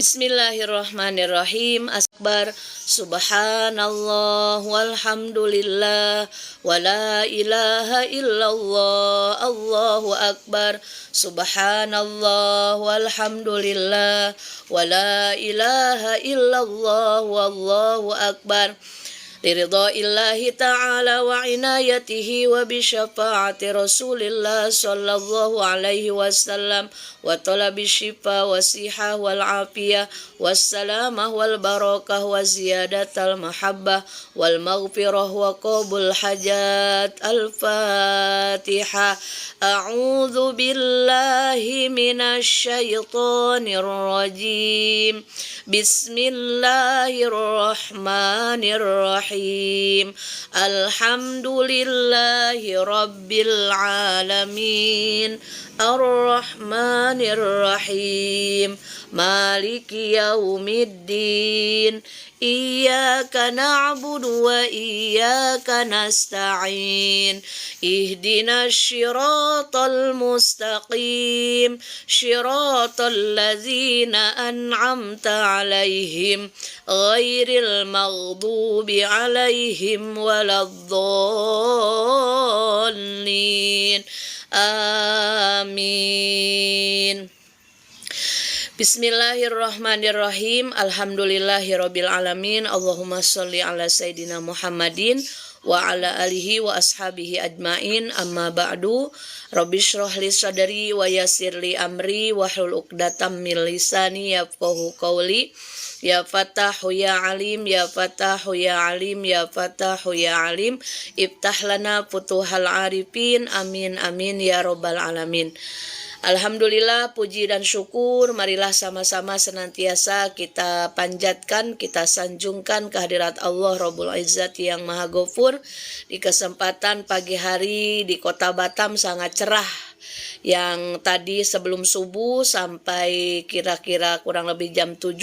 Bismillahirrahmanirrahim. Akbar. Subhanallah walhamdulillah wa la ilaha illallah. Allahu akbar. Subhanallah walhamdulillah wa la ilaha illallah. Wallahu akbar. Liridha'illahi ta'ala wa inayatihi wa bisyafa'ati Rasulillah sallallahu alaihi wasallam wa talabi syifa wa siha wal afiyah wassalamah wal barakah wa ziyadatal mahabbah wal maghfirah wa qabul hajat. Al-Fatihah. A'udzu billahi minasy syaithanir rajim. Bismillahirrahmanirrahim. Alhamdulillahi rabbil alamin. Ar-Rahmanir-Rahim. Maliki yaumiddin. Iyyaka na'budu wa iyyaka nasta'in. Ihdinas syiratal mustaqim. Syiratal ladzina an'amta 'alaihim ghairil maghdubi 'alaihim waladdallin. Amin. Bismillahirrahmanirrahim. Alhamdulillahirabbil alamin. Allahumma sholli ala sayidina Muhammadin wa ala alihi wa ashabihi ajmain. Amma ba'du. Rabbishrah li sadri wa yassir li amri wahlul 'uqdatam min lisani yafqahu qawli. Ya Fatahu ya Alim, ya Fatahu ya Alim, ya Fatahu ya Alim. Iftah lana futuhal arifin. Amin amin ya rabbal alamin. Alhamdulillah, puji dan syukur marilah sama-sama senantiasa kita panjatkan, kita sanjungkan kehadirat Allah Rabbul Izzat yang Maha Ghafur. Di kesempatan pagi hari di Kota Batam sangat cerah. Yang tadi sebelum subuh sampai kira-kira kurang lebih jam 7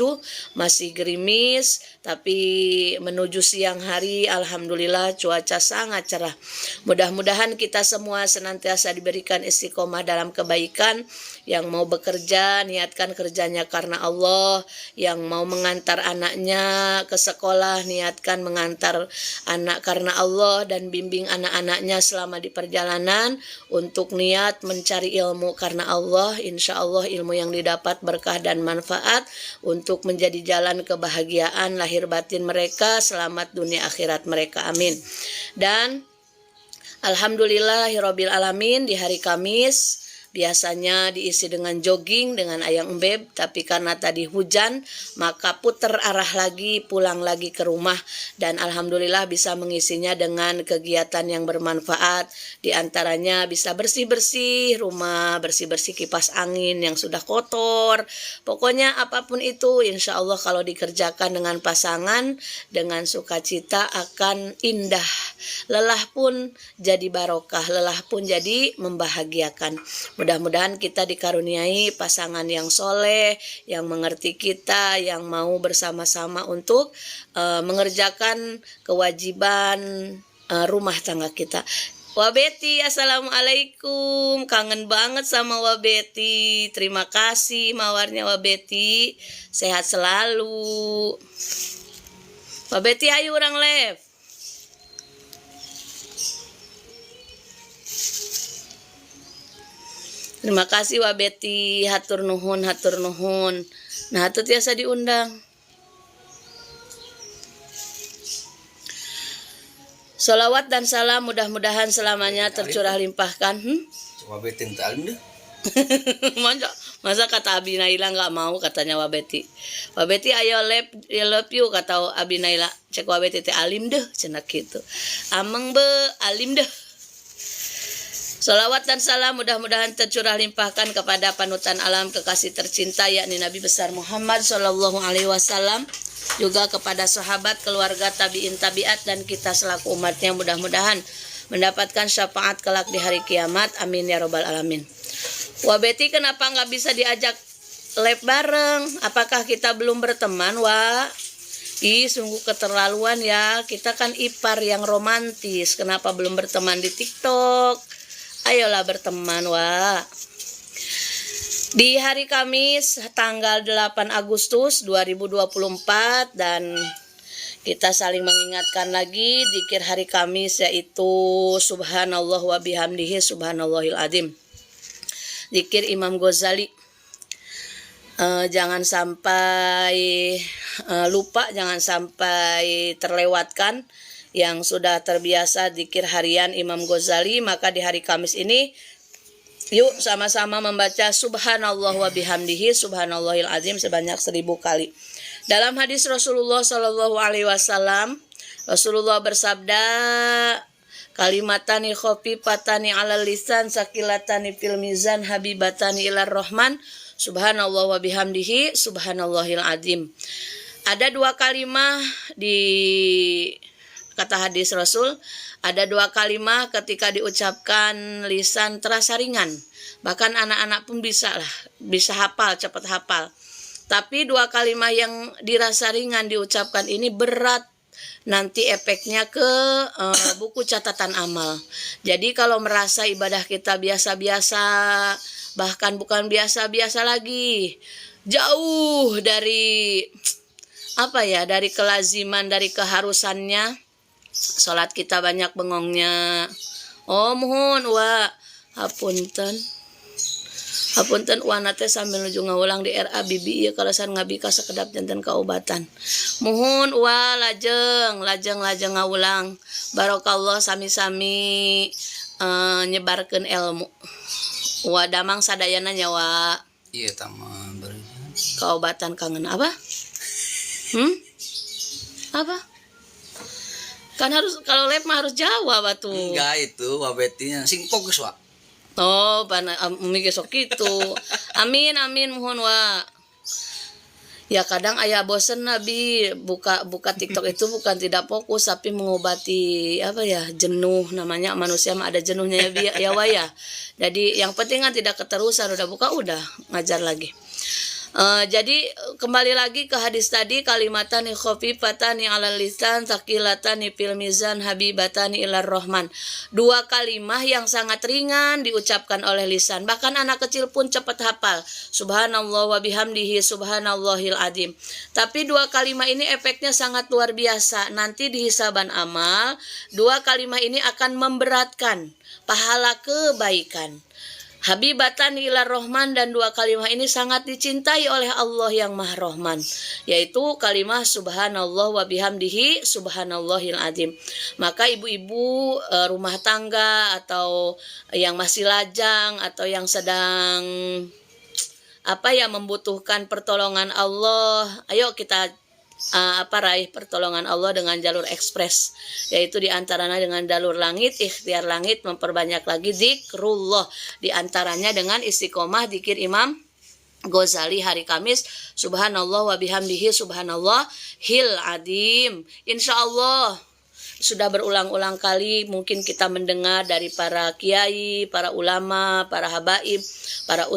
masih gerimis, tapi menuju siang hari alhamdulillah cuaca sangat cerah. Mudah-mudahan kita semua senantiasa diberikan istiqomah dalam kebaikan. Yang mau bekerja niatkan kerjanya karena Allah, yang mau mengantar anaknya ke sekolah niatkan mengantar anak karena Allah dan bimbing anak-anaknya selama di perjalanan untuk niat mencari ilmu karena Allah. Insya Allah ilmu yang didapat berkah dan manfaat untuk menjadi jalan kebahagiaan lahir batin mereka, selamat dunia akhirat mereka, amin. Dan alhamdulillahirabbil alamin, di hari Kamis biasanya diisi dengan jogging dengan Ayang Embeb, tapi karena tadi hujan maka putar arah lagi, pulang lagi ke rumah, dan alhamdulillah bisa mengisinya dengan kegiatan yang bermanfaat. Di antaranya bisa bersih-bersih rumah, bersih-bersih kipas angin yang sudah kotor. Pokoknya apapun itu insya Allah kalau dikerjakan dengan pasangan dengan sukacita akan indah. Lelah pun jadi barokah, lelah pun jadi membahagiakan. Mudah-mudahan kita dikaruniai pasangan yang soleh, yang mengerti kita, yang mau bersama-sama untuk mengerjakan kewajiban rumah tangga kita. Wabeti, assalamualaikum. Kangen banget sama Wabeti. Terima kasih mawarnya Wabeti. Sehat selalu. Wabeti, ayo orang live. Terima kasih Wabeti, hatur nuhun, hatur nuhun. Nah, itu tiasa diundang. Salawat dan salam mudah-mudahan selamanya tercurah limpahkan. Wabeti ente alim deh. Masa kata Abi Naila nggak mau, katanya Wabeti. Wabeti ayo love you, kata Abi Naila. Cek Wabeti teh alim deh, cenah gitu. Ameng be alim deh. Salawat dan salam mudah-mudahan tercurah limpahkan kepada panutan alam kekasih tercinta yakni Nabi besar Muhammad sallallahu alaihi wasallam, juga kepada sahabat, keluarga, tabi'in, tabi'at, dan kita selaku umatnya mudah-mudahan mendapatkan syafaat kelak di hari kiamat, amin ya rabbal alamin. Wabeti, kenapa nggak bisa diajak live bareng? Apakah kita belum berteman, Wak? Ih, sungguh keterlaluan ya, kita kan ipar yang romantis, kenapa belum berteman di TikTok? Ayolah berteman, Wak. Di hari Kamis tanggal 8 Agustus 2024 dan kita saling mengingatkan lagi zikir hari Kamis yaitu subhanallah wa bihamdihi subhanallahil azim. Zikir Imam Ghazali. Jangan sampai lupa, jangan sampai terlewatkan yang sudah terbiasa zikir harian Imam Ghazali, maka di hari Kamis ini yuk sama-sama membaca subhanallah wa bihamdihi subhanallahil azim sebanyak 1000 kali. Dalam hadis Rasulullah Shallallahu alaihi wasallam, Rasulullah bersabda, kalimatani khafifatani 'alal lisan sakilatani fil mizan habibatani ilar rahman subhanallah wa bihamdihi subhanallahil azim. Ada dua kalimah di kata hadis Rasul, ada dua kalimah ketika diucapkan lisan terasa ringan. Bahkan anak-anak pun bisa hafal, cepat hafal. Tapi dua kalimah yang dirasa ringan diucapkan ini berat nanti efeknya ke buku catatan amal. Jadi kalau merasa ibadah kita biasa-biasa, bahkan bukan biasa-biasa lagi, jauh dari dari kelaziman, dari keharusannya, sholat kita banyak bengongnya. Oh mohon wa hapunten wana teh sambil nuju ngaulang di RA bibi ieu kalasan ngabika sakedap janten kaobatan. Muhun wa lajeng ngaulang. Barokallah sami-sami nyebarkeun ilmu. Wa damang sadayana nyawa. Iya tama bari. Kaobatan kangen apa? Apa? Kan harus kalau lab mah harus jawab atuh. Enggak itu wabetinya sing fokus wa. Oh, mikir sok gitu. Amin mohon wa. Ya kadang aya bosen Nabi buka TikTok itu bukan tidak fokus tapi mengobati jenuh, namanya manusia mah ada jenuhnya ya wa ya. Jadi yang penting kan tidak keterusan, udah buka udah ngajar lagi. Jadi kembali lagi ke hadis tadi, kalimatani khafifatani 'alal lisan saqilatani fil mizan habibatani ilar rahman. Dua kalimah yang sangat ringan diucapkan oleh lisan, bahkan anak kecil pun cepat hafal. Subhanallah wa bihamdihi subhanallahil azim. Tapi dua kalimah ini efeknya sangat luar biasa. Nanti di hisaban amal, dua kalimah ini akan memberatkan pahala kebaikan. Habibatan ilar Rahman, dan dua kalimah ini sangat dicintai oleh Allah yang Maha Rahman, yaitu kalimah subhanallah wa bihamdihi subhanallahil azim. Maka ibu-ibu rumah tangga atau yang masih lajang atau yang sedang membutuhkan pertolongan Allah, ayo kita raih pertolongan Allah dengan jalur ekspres, yaitu diantaranya dengan jalur langit, ikhtiar langit, memperbanyak lagi zikrullah, diantaranya dengan istiqomah zikir Imam Ghazali hari Kamis subhanallah wa bihamdihi subhanallahil azim. Insyaallah sudah berulang-ulang kali mungkin kita mendengar dari para kiai, para ulama, para habaib, para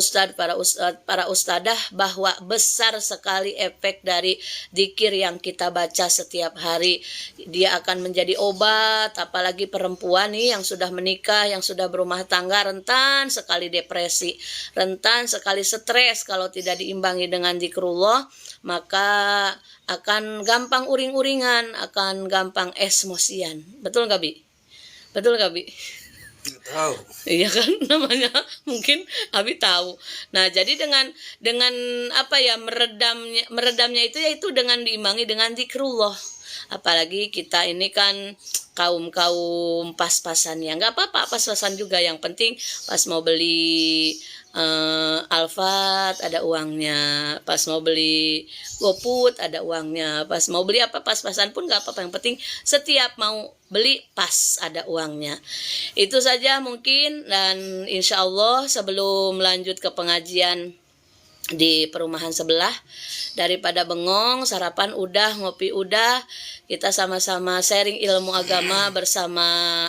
ustadah bahwa besar sekali efek dari zikir yang kita baca setiap hari. Dia akan menjadi obat, apalagi perempuan nih yang sudah menikah, yang sudah berumah tangga, rentan sekali depresi, rentan sekali stres kalau tidak diimbangi dengan zikrullah, maka akan gampang uring-uringan, akan gampang emosian. Betul nggak Bi? Tahu. Iya kan, namanya mungkin Abi tahu. Nah, jadi dengan meredamnya itu yaitu dengan diimbangi dengan zikrullah. Apalagi kita ini kan kaum pas-pasan ya, nggak apa-apa pas-pasan juga, yang penting pas mau beli Alfat ada uangnya, pas mau beli GoFood ada uangnya, pas mau beli pas-pasan pun nggak apa-apa, yang penting setiap mau beli pas ada uangnya. Itu saja mungkin, dan insya Allah sebelum lanjut ke pengajian di perumahan sebelah, daripada bengong, sarapan udah, ngopi udah, kita sama-sama sharing ilmu agama bersama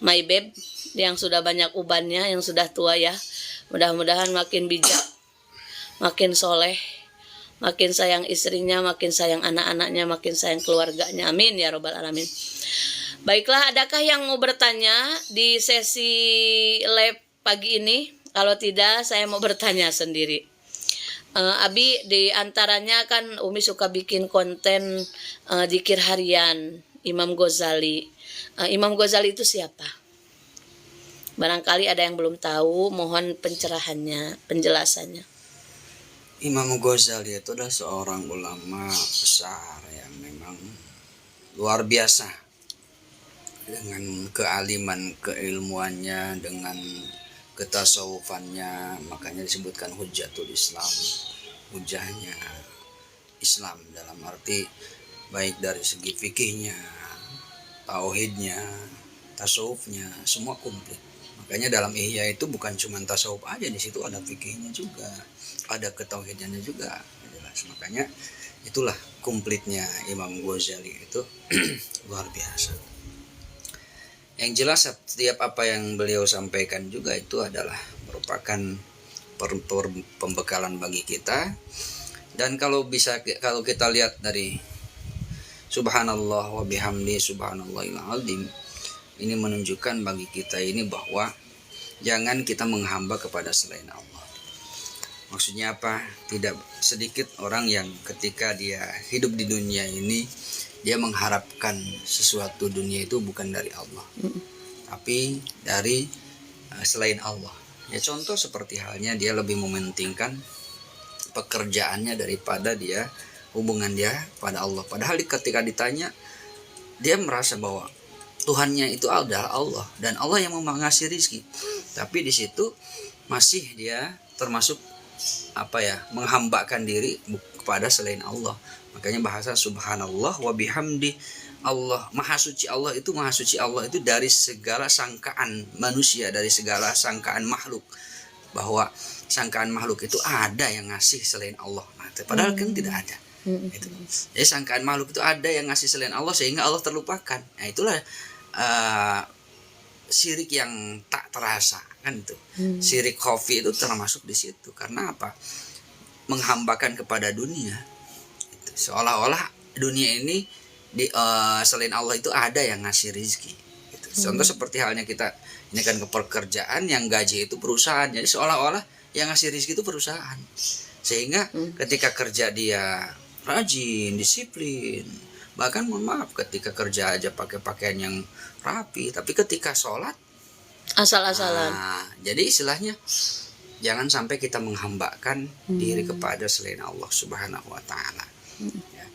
My Babe yang sudah banyak ubannya, yang sudah tua ya. Mudah-mudahan makin bijak, makin soleh, makin sayang istrinya, makin sayang anak-anaknya, makin sayang keluarganya. Amin ya robbal alamin. Baiklah, adakah yang mau bertanya di sesi live pagi ini? Kalau tidak, saya mau bertanya sendiri. Abi, di antaranya kan Umi suka bikin konten zikir harian Imam Ghazali. Imam Ghazali itu siapa? Barangkali ada yang belum tahu, mohon pencerahannya, penjelasannya. Imam Ghazali itu adalah seorang ulama besar yang memang luar biasa dengan kealiman, keilmuannya, dengan ketasawufannya. Makanya disebutkan Hujjatul Islam, hujahnya Islam dalam arti baik dari segi fikihnya, tauhidnya, tasawufnya, semua komplit. Makanya dalam Ihya itu bukan cuma tasawuf aja, di situ ada fikihnya juga, ada ketauhidannya juga, jelas. Makanya itulah komplitnya Imam Ghazali itu luar biasa. Yang jelas setiap apa yang beliau sampaikan juga itu adalah merupakan pembekalan bagi kita. Dan kalau kita lihat dari subhanallah wa bihamdi subhanallahil azim, ini menunjukkan bagi kita ini bahwa jangan kita menghamba kepada selain Allah. Maksudnya apa? Tidak sedikit orang yang ketika dia hidup di dunia ini, dia mengharapkan sesuatu dunia itu bukan dari Allah, tapi dari selain Allah. Ya contoh seperti halnya dia lebih mementingkan pekerjaannya daripada dia hubungan dia pada Allah. Padahal ketika ditanya, dia merasa bahwa Tuhannya itu adalah Allah dan Allah yang mengasih rizki. Tapi di situ masih dia termasuk menghambakan diri kepada selain Allah. Makanya bahasa subhanallah wa bihamdi, Allah maha suci, Allah itu dari segala sangkaan manusia, dari segala sangkaan makhluk, bahwa sangkaan makhluk itu ada yang ngasih selain Allah. Padahal kan tidak ada. Itu. Jadi sangkaan makhluk itu ada yang ngasih selain Allah sehingga Allah terlupakan. Nah itulah syirik yang tak terasa kan itu. Syirik khafi itu termasuk di situ. Karena apa? Menghambakan kepada dunia. Itu. Seolah-olah dunia ini selain Allah itu ada yang ngasih rezeki. Gitu. Contoh seperti halnya kita ini kan pekerjaan yang gaji itu perusahaan. Jadi seolah-olah yang ngasih rezeki itu perusahaan. Sehingga ketika kerja dia rajin, disiplin, bahkan mohon maaf ketika kerja aja pakai pakaian yang rapi, tapi ketika sholat asal-asalan. Jadi istilahnya jangan sampai kita menghambakan diri kepada selain Allah Subhanahu wa taala. Ya.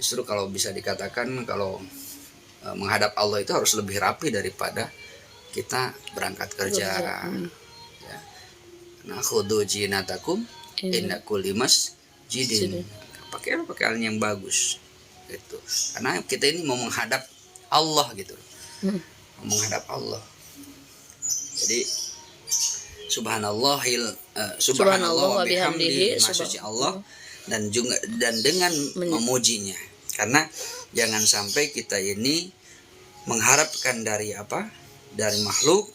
Justru kalau bisa dikatakan kalau menghadap Allah itu harus lebih rapi daripada kita berangkat kerja. Ya. Nah, khudu jinatakum inna kulli masjidin. Pakaian yang bagus gitu. Karena kita ini mau menghadap Allah gitu. Mau menghadap Allah. Jadi subhanallah wa bihamdihi, maksudnya Allah dan dengan memujinya. Karena jangan sampai kita ini mengharapkan dari makhluk,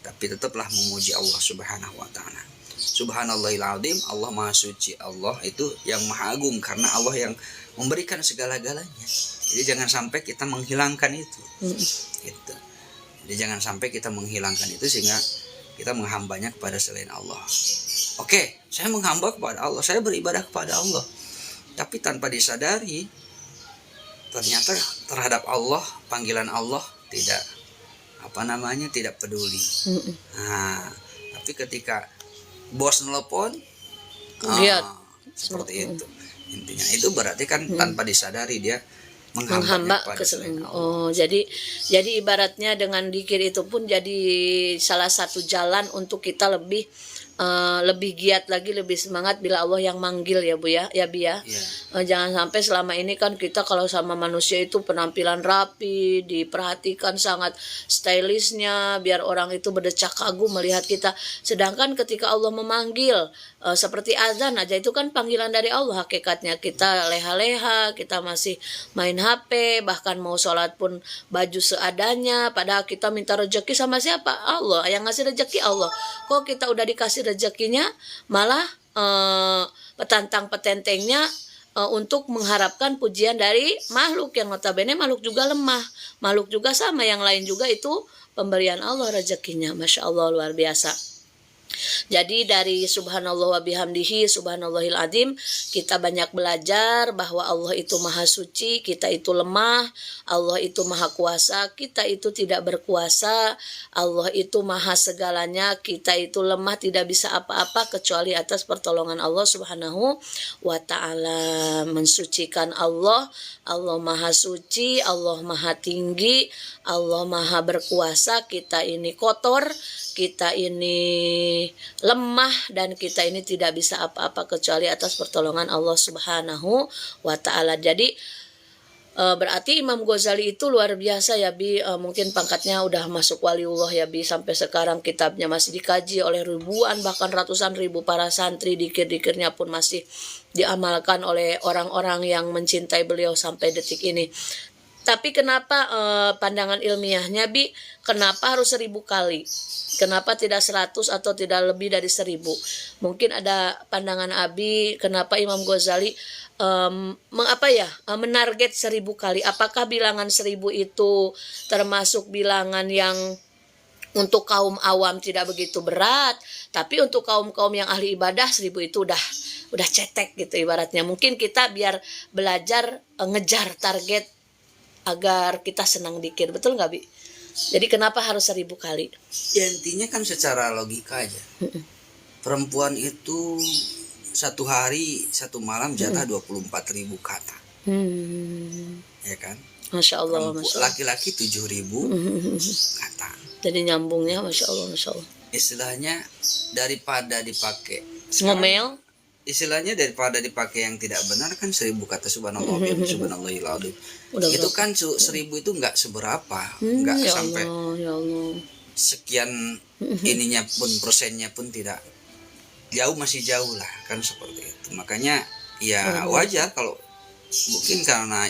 tapi tetaplah memuji Allah Subhanahu wa taala. Subhanallahil azim, Allah maha suci, Allah itu yang maha agung karena Allah yang memberikan segala-galanya. Jadi jangan sampai kita menghilangkan itu. Gitu. Jadi jangan sampai kita menghilangkan itu sehingga kita menghambanya kepada selain Allah. Oke, saya menghamba kepada Allah, saya beribadah kepada Allah. Tapi tanpa disadari ternyata terhadap Allah, panggilan Allah tidak tidak peduli. Tapi ketika bos nelpon, seperti itu. Intinya itu berarti kan tanpa disadari dia menghamba ke selain Allah. Oh, jadi ibaratnya dengan zikir itu pun jadi salah satu jalan untuk kita lebih giat lagi, lebih semangat bila Allah yang manggil ya Bu ya, Bi ya. Jangan sampai selama ini kan kita kalau sama manusia itu penampilan rapi, diperhatikan sangat stylishnya biar orang itu berdecak kagum melihat kita. Sedangkan ketika Allah memanggil seperti azan aja itu kan panggilan dari Allah hakikatnya. Kita leha-leha, kita masih main HP, bahkan mau sholat pun baju seadanya, padahal kita minta rezeki sama siapa? Allah, yang ngasih rezeki Allah. Kok kita udah dikasih rezekinya malah petantang-petentengnya untuk mengharapkan pujian dari makhluk yang notabene makhluk juga lemah, makhluk juga sama yang lain juga itu pemberian Allah rezekinya. Masya Allah luar biasa. Jadi dari subhanallah wa bihamdihi subhanallahil azim, kita banyak belajar bahwa Allah itu maha suci, kita itu lemah, Allah itu maha kuasa, kita itu tidak berkuasa, Allah itu maha segalanya, kita itu lemah, tidak bisa apa-apa kecuali atas pertolongan Allah subhanahu wa ta'ala. Mensucikan Allah, Allah maha suci, Allah maha tinggi, Allah maha berkuasa, kita ini kotor, kita ini lemah, dan kita ini tidak bisa apa-apa kecuali atas pertolongan Allah subhanahu wa ta'ala. Jadi berarti Imam Ghazali itu luar biasa ya Bi, mungkin pangkatnya udah masuk waliullah ya Bi, sampai sekarang kitabnya masih dikaji oleh ribuan bahkan ratusan ribu para santri, dikir-dikirnya pun masih diamalkan oleh orang-orang yang mencintai beliau sampai detik ini. Tapi kenapa pandangan ilmiahnya Bi, kenapa harus 1000 kali? Kenapa tidak 100 atau tidak lebih dari 1000? Mungkin ada pandangan Abi, kenapa Imam Ghazali menarget 1000 kali? Apakah bilangan 1000 itu termasuk bilangan yang untuk kaum awam tidak begitu berat, tapi untuk kaum-kaum yang ahli ibadah 1000 itu udah cetek gitu ibaratnya. Mungkin kita biar belajar ngejar target agar kita senang dikir, betul nggak Bi? Jadi kenapa harus 1000 kali? Ya intinya kan secara logika aja. Perempuan itu satu hari, satu malam jatah 24.000 kata. Ya kan? Masya Allah, Masya Allah. Laki-laki 7.000 kata. Jadi nyambungnya Masya Allah, Masya Allah. Istilahnya daripada dipakai ngomel, istilahnya daripada dipakai yang tidak benar kan 1000 kata subhanallah subhanallahil azim. Itu kan 1000 itu nggak seberapa, nggak ya sampai Allah, ya Allah. sekian ininya pun, persennya pun tidak jauh, masih jauh lah kan seperti itu. Makanya ya wajar kalau mungkin karena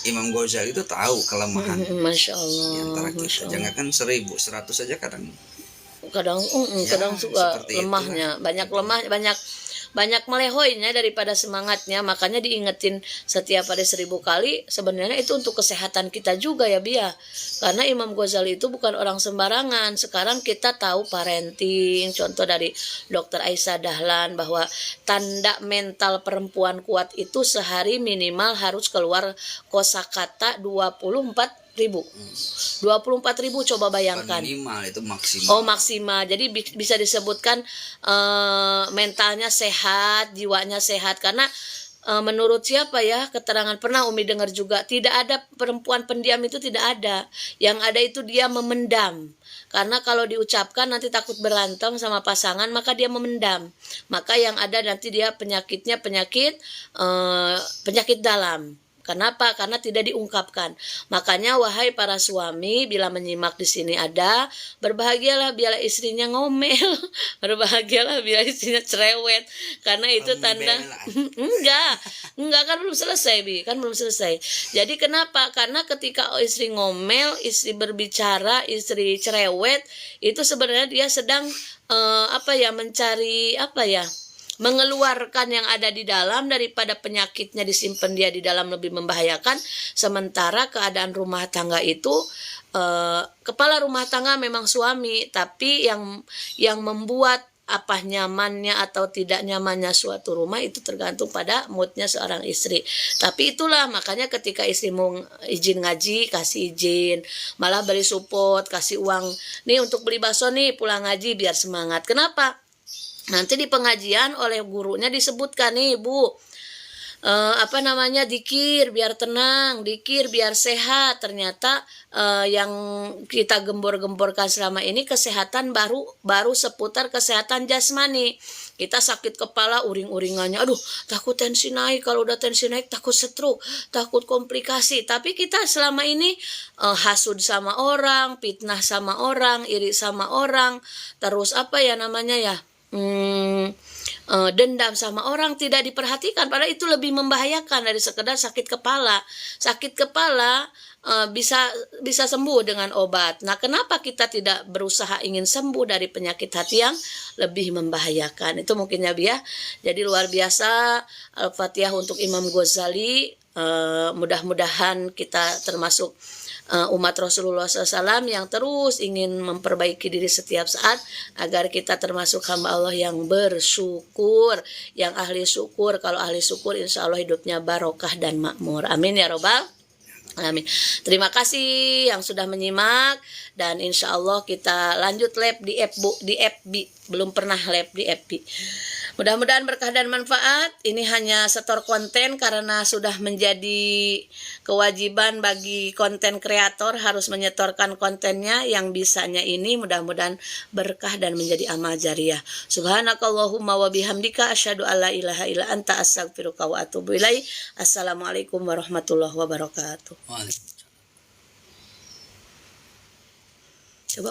Imam Ghazali itu tahu kelemahan Masya Allah, di antara kita. Masya Allah. Jangan kan 1000, 100 saja kadang kadang suka lemahnya, itulah. banyak melehoinya daripada semangatnya. Makanya diingetin setiap hari 1000 kali, sebenarnya itu untuk kesehatan kita juga ya Bia, karena Imam Ghazali itu bukan orang sembarangan. Sekarang kita tahu parenting, contoh dari Dr. Aisyah Dahlan, bahwa tanda mental perempuan kuat itu sehari minimal harus keluar kosakata 24.000. 24.000, coba bayangkan. Minimal itu maksimal. Oh maksimal, jadi bisa disebutkan mentalnya sehat, jiwanya sehat. Karena menurut siapa ya, keterangan pernah Umi dengar juga, tidak ada perempuan pendiam itu, tidak ada. Yang ada itu dia memendam. Karena kalau diucapkan nanti takut berantem sama pasangan, maka dia memendam. Maka yang ada nanti dia penyakitnya penyakit dalam. Kenapa? Karena tidak diungkapkan. Makanya wahai para suami, bila menyimak di sini ada, berbahagialah bila istrinya ngomel, berbahagialah bila istrinya cerewet, karena itu tanda enggak kan belum selesai Bi, kan belum selesai. Jadi kenapa? Karena ketika istri ngomel, istri berbicara, istri cerewet, itu sebenarnya dia sedang mencari mengeluarkan yang ada di dalam, daripada penyakitnya disimpan dia di dalam lebih membahayakan. Sementara keadaan rumah tangga itu kepala rumah tangga memang suami, tapi yang membuat apa nyamannya atau tidak nyamannya suatu rumah itu tergantung pada moodnya seorang istri. Tapi itulah makanya ketika istri mau izin ngaji, kasih izin, malah beri support, kasih uang nih untuk beli bakso nih pulang ngaji biar semangat. Kenapa? Nanti di pengajian oleh gurunya disebutkan nih Bu, dikir biar tenang, dikir biar sehat. Ternyata yang kita gembor-gemborkan selama ini kesehatan baru seputar kesehatan jasmani. Kita sakit kepala, uring-uringannya, aduh takut tensi naik, kalau udah tensi naik takut stroke, takut komplikasi. Tapi kita selama ini hasud sama orang, fitnah sama orang, iri sama orang, terus dendam sama orang, tidak diperhatikan. Padahal itu lebih membahayakan dari sekedar sakit kepala. Sakit kepala bisa sembuh dengan obat. Nah, kenapa kita tidak berusaha ingin sembuh dari penyakit hati yang lebih membahayakan? Itu mungkin ya Bia. Jadi luar biasa. Al-Fatihah untuk Imam Ghazali. Mudah-mudahan kita termasuk umat Rasulullah SAW yang terus ingin memperbaiki diri setiap saat agar kita termasuk hamba Allah yang bersyukur, yang ahli syukur. Kalau ahli syukur insya Allah hidupnya barokah dan makmur. Amin ya robbal alamin. Terima kasih yang sudah menyimak, dan insya Allah kita lanjut lab di FB. Belum pernah lab di FB. Mudah-mudahan berkah dan manfaat. Ini hanya setor konten karena sudah menjadi kewajiban bagi konten kreator harus menyetorkan kontennya. Yang bisanya ini mudah-mudahan berkah dan menjadi amal jariah. Subhanakallahumma wa bihamdika asyhadu alla ilaha illa anta astaghfiruka wa atubu ilaik. Assalamualaikum warahmatullahi wabarakatuh.